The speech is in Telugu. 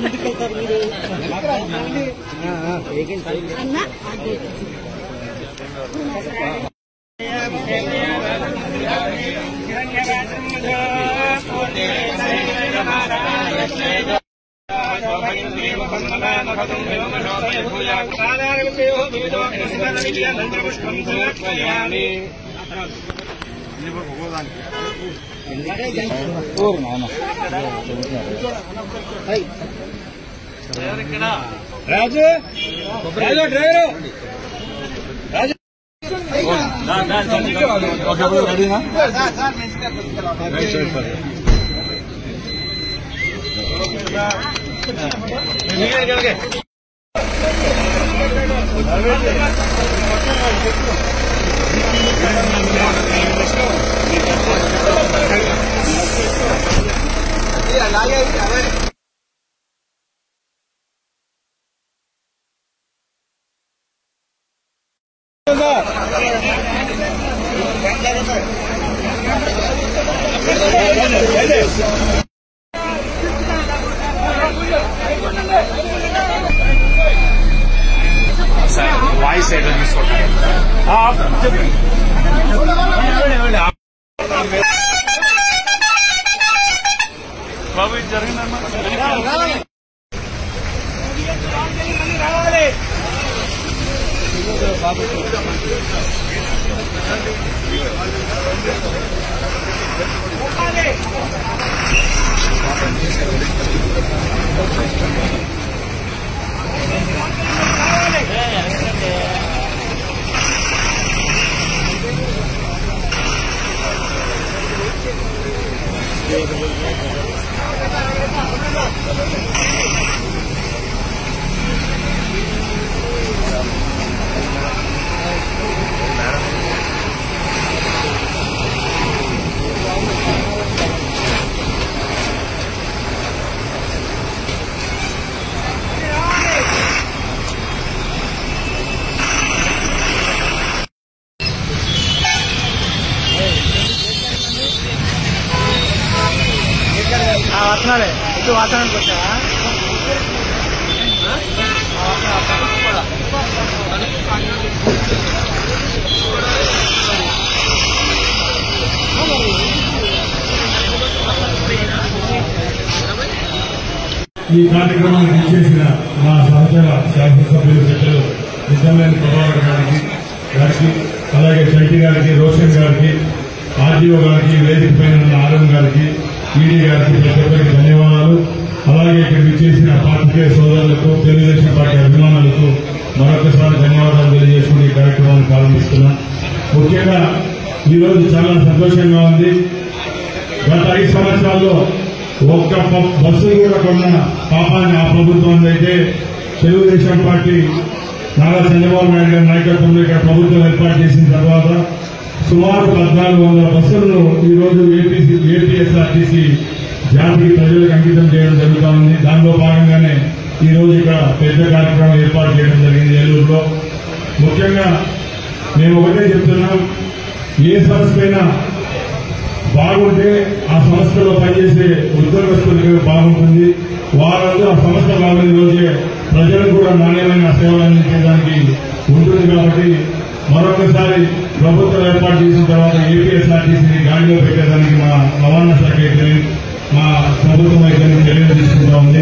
ముందుకెళ్తారు మీరు అన్నా రాజు రాజు డ్రైవరు రాజు వాయిస్ ఏదో తీసుకుంటారు బాబు ఇది జరిగిందమ్మా వస్తున్నాడే ఇటు వాతావరణానికి వచ్చావా ఈ కార్యక్రమానికి ఇచ్చేసిన మా సహచర శాసనసభ్యులు పెద్దలు నిజమైన ప్రభాకర్ గారికి అలాగే చైతి గారికి రోషన్ గారికి ఆర్డీఓ గారికి వేదిక పైన ఉన్న ఆర్ఎం గారికి ఈడీ గారికి ప్రతి ఒక్కరికి ధన్యవాదాలు. అలాగే ఇక్కడ విచ్చేసిన పార్టీ సోదరులకు తెలుగుదేశం పార్టీ అభిమానులకు మరొకసారి ధన్యవాదాలు తెలియజేసుకుని ఈ కార్యక్రమాన్ని ప్రారంభిస్తున్నాం. ముఖ్యంగా ఈ రోజు చాలా సంతోషంగా ఉంది. గత 5 సంవత్సరాల్లో ఒక్క బస్సు కూడా కొన్న పాపాన్ని ఆ ప్రభుత్వం అయితే తెలుగుదేశం పార్టీ నారా చంద్రబాబు నాయుడు గారి నాయకత్వంలో ఇక్కడ ప్రభుత్వం ఏర్పాటు చేసిన తర్వాత సుమారు 1400 బస్సులను ఈ రోజు ఏపీఎస్ఆర్టీసీ జాతికి ప్రజలకు అంకితం చేయడం జరుగుతూ ఉంది. దానిలో భాగంగానే ఈ రోజు ఇక్కడ పెద్ద కార్యక్రమం ఏర్పాటు చేయడం జరిగింది ఏలూరులో. ముఖ్యంగా మేము ఒకటే చెప్తున్నాం, ఏ సంస్థైనా బాగుంటే ఆ సంస్థలో పనిచేసే ఉద్యోగస్తులకు బాగుంటుంది. వారందరూ ఆ సంస్థ బాగుండే రోజే ప్రజలకు కూడా నాణ్యమైన సేవలు అందించడానికి ఉంటుంది. కాబట్టి మరొకసారి ప్రభుత్వం ఏర్పాటు చేసిన తర్వాత ఏపీఎస్ఆర్టీసీని గాడిలో పెట్టేదానికి మా రవాణా శాఖ అయితే మా ప్రభుత్వం అయితే చర్యలు తీసుకుంటా ఉంది.